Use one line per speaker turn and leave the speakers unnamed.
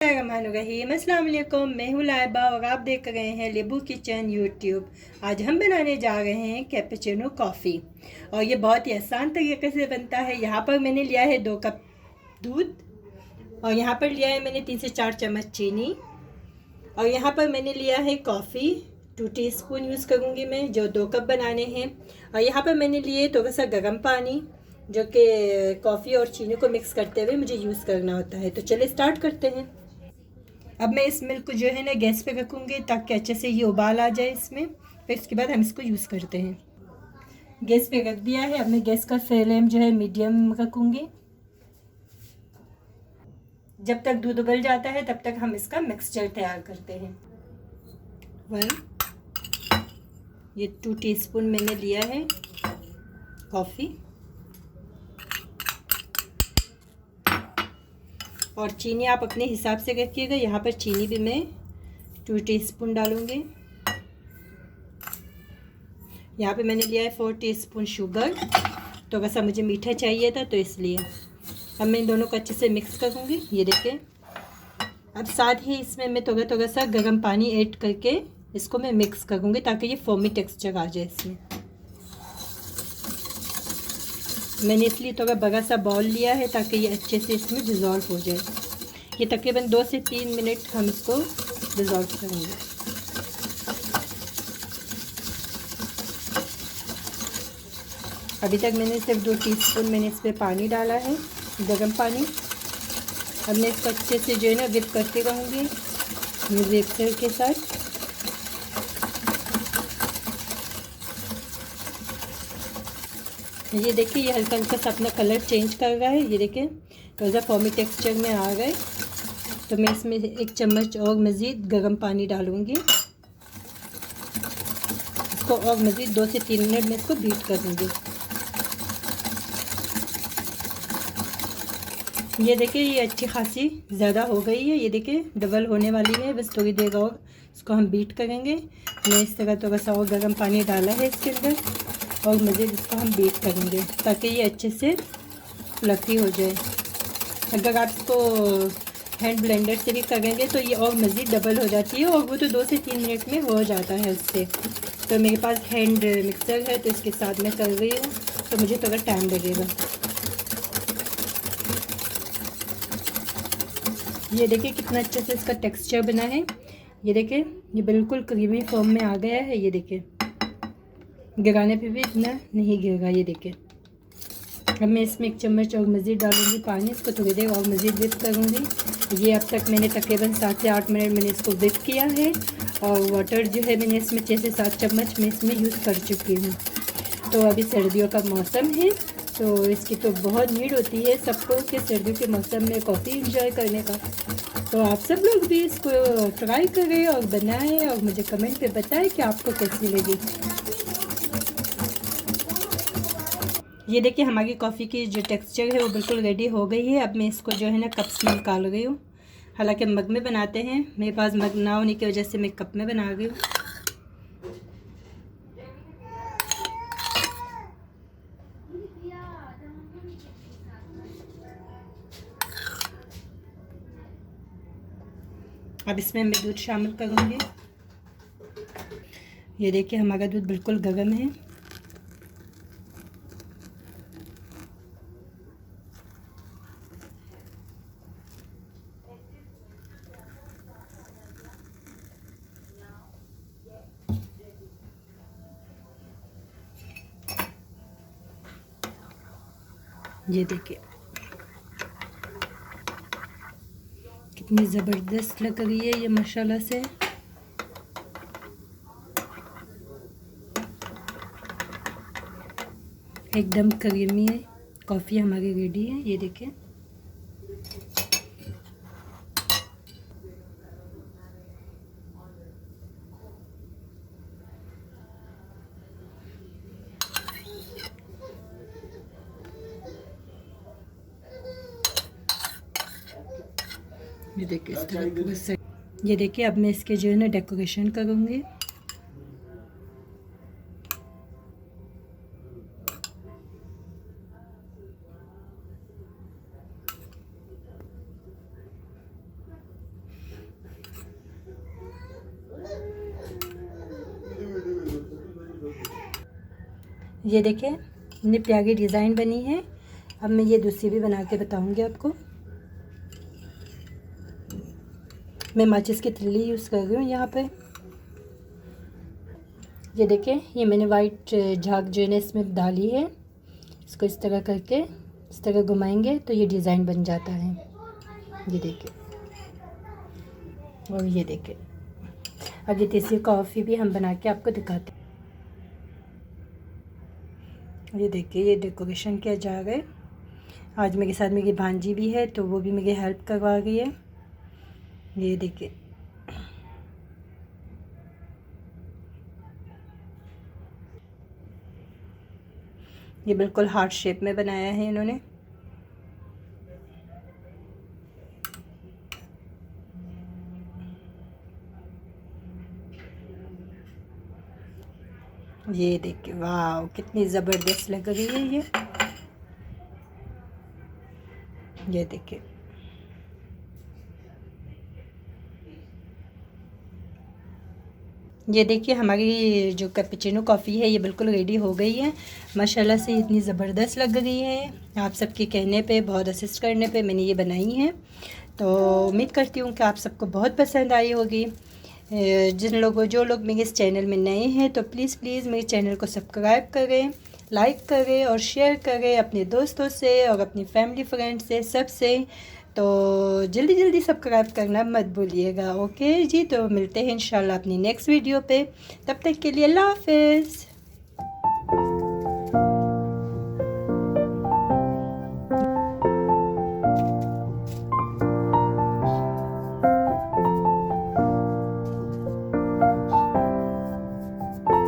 रहीम अस्सलाम वालेकुम। मैं हूँ लाइबा और आप देख रहे हैं लेबू किचन यूट्यूब। आज हम बनाने जा रहे हैं कैपेचिनो कॉफ़ी और ये बहुत ही आसान तरीके से बनता है। यहाँ पर मैंने लिया है 2 कप दूध और यहाँ पर लिया है मैंने 3 से 4 चम्मच चीनी और यहाँ पर मैंने लिया है कॉफ़ी 2 टीस्पून यूज़ करूँगी मैं, जो 2 कप बनाने हैं। और यहाँ पर मैंने लिए थोड़ा सा गर्म पानी, जो कि कॉफ़ी और चीनी को मिक्स करते हुए मुझे यूज़ करना होता है। तो चलिए स्टार्ट करते हैं। अब मैं इस मिल्क को जो है ना गैस पे रखूँगी ताकि अच्छे से ये उबाल आ जाए इसमें। फिर इसके बाद हम इसको यूज़ करते हैं। गैस पे रख दिया है। अब मैं गैस का फ्लेम जो है मीडियम रखूँगी। जब तक दूध उबल जाता है तब तक हम इसका मिक्सचर तैयार करते हैं। 2 टीस्पून मैंने लिया है कॉफ़ी और चीनी आप अपने हिसाब से रखिएगा। यहाँ पर चीनी भी मैं 2 टीस्पून डालूँगी। यहाँ पे मैंने लिया है 4 टीस्पून शुगर, तो वैसा मुझे मीठा चाहिए था तो इसलिए। अब मैं इन दोनों को अच्छे से मिक्स करूँगी। ये देखिए। अब साथ ही इसमें मैं थोड़ा सा गर्म पानी ऐड करके इसको मैं मिक्स करूँगी ताकि ये फोमी टेक्सचर आ जाए इसमें। मैंने इसलिए थोड़ा बड़ा सा बाउल लिया है ताकि ये अच्छे से इसमें डिज़ोल्व हो जाए। ये तकरीबन 2 से 3 मिनट हम इसको डिज़ोल्व करेंगे। अभी तक मैंने सिर्फ 2 टीस्पून मैंने इस पर पानी डाला है, गर्म पानी। अब मैं इसको अच्छे से जो है ना विप करते रहूँगी मिक्सर के साथ। ये देखिए, ये हल्का हल्का सा अपना कलर चेंज कर रहा है। ये देखिए थोड़ा फॉर्मी टेक्सचर में आ गए। तो मैं इसमें 1 चम्मच और मज़ीद गर्म पानी डालूँगी। इसको और मज़ीद 2 से 3 मिनट में इसको बीट करूँगी। ये देखिए, ये अच्छी खासी ज़्यादा हो गई है। ये देखिए डबल होने वाली है। बस थोड़ी देर और इसको हम बीट करेंगे। मैं इस तरह थोड़ा सा और गर्म पानी डाला है इसके अंदर और मज़ीद इसको हम बीट करेंगे ताकि ये अच्छे से फ्लफी हो जाए। अगर आप इसको हैंड ब्लेंडर से भी करेंगे तो ये और मज़ीद डबल हो जाती है और वो तो 2 से 3 मिनट में हो जाता है उससे। तो मेरे पास हैंड मिक्सर है तो इसके साथ मैं कर रही हूँ, तो मुझे थोड़ा टाइम लगेगा। ये देखिए कितना अच्छे से इसका टेक्सचर बना है। ये देखिए, ये बिल्कुल क्रीमी फॉर्म में आ गया है। ये देखिए, गिराने पे भी इतना नहीं गिरेगा। ये देखिए। अब मैं इसमें 1 चम्मच और मज़ीद डालूँगी पानी। इसको थोड़ी देर और मज़ीद विप करूँगी। ये अब तक मैंने तकरीबन 7 से 8 मिनट मैंने इसको विप किया है और वाटर जो है मैंने इसमें 6 से 7 चम्मच मैं इसमें यूज़ कर चुकी हूँ। तो अभी सर्दियों का मौसम है तो इसकी तो बहुत नीड होती है सबको कि सर्दियों के मौसम में कॉफ़ी इंजॉय करने का। तो आप सब लोग भी इसको ट्राई करें और बनाएं और मुझे कमेंट पे बताएं कि आपको कैसी लगी। ये देखिए, हमारी कॉफ़ी की जो टेक्सचर है वो बिल्कुल रेडी हो गई है। अब मैं इसको जो है ना कप्स में निकाल रही हूँ। हालांकि मग में बनाते हैं, मेरे पास मग ना होने की वजह से मैं कप में बना रही हूँ। अब इसमें मैं दूध शामिल करूँगी। ये देखिए, हमारा दूध बिल्कुल गर्म है। ये देखिए कितनी ज़बरदस्त लग रही है ये माशाल्लाह से। एकदम क्रीमी है। कॉफ़ी हमारी रेडी है। ये देखिए। ये देखिए इस तरह पूरा सेट। ये देखिए, अब मैं इसके जो है ना डेकोरेशन करूँगी। ये देखें इतनी प्यारी डिज़ाइन बनी है। अब मैं ये दूसरी भी बना के बताऊँगी आपको। मैं माचिस की तिल्ली यूज़ कर रही हूँ यहाँ पे। ये देखें ये मैंने वाइट झाग जो है ना इसमें डाली है। इसको इस तरह करके इस तरह घुमाएंगे तो ये डिज़ाइन बन जाता है। ये देखिए, और ये देखिए अब ये तीसरी कॉफ़ी भी हम बना के आपको दिखाते हैं। ये देखिए ये डेकोरेशन किया जा रहा है। आज मेरे साथ मेरी भांजी भी है तो वो भी मेरी हेल्प करवा रही है। ये देखिए ये बिल्कुल हार्ट शेप में बनाया है इन्होंने। ये देखिए वाह कितनी ज़बरदस्त लग रही है ये देखिए। ये देखिए हमारी जो कैपुचिनो कॉफ़ी है ये बिल्कुल रेडी हो गई है। माशाल्लाह से इतनी ज़बरदस्त लग रही है। आप सबके कहने पे, बहुत असिस्ट करने पे मैंने ये बनाई है। तो उम्मीद करती हूँ कि आप सबको बहुत पसंद आई होगी। जो लोग मेरे इस चैनल में नए हैं तो प्लीज़ मेरे चैनल को सब्सक्राइब करें, लाइक करें और शेयर करें अपने दोस्तों से और अपनी फैमिली फ्रेंड से, सबसे। तो जल्दी सब्सक्राइब करना मत भूलिएगा। ओके जी, तो मिलते हैं इंशाल्लाह अपनी नेक्स्ट वीडियो पे। तब तक के लिए अल्लाह हाफ़िज़।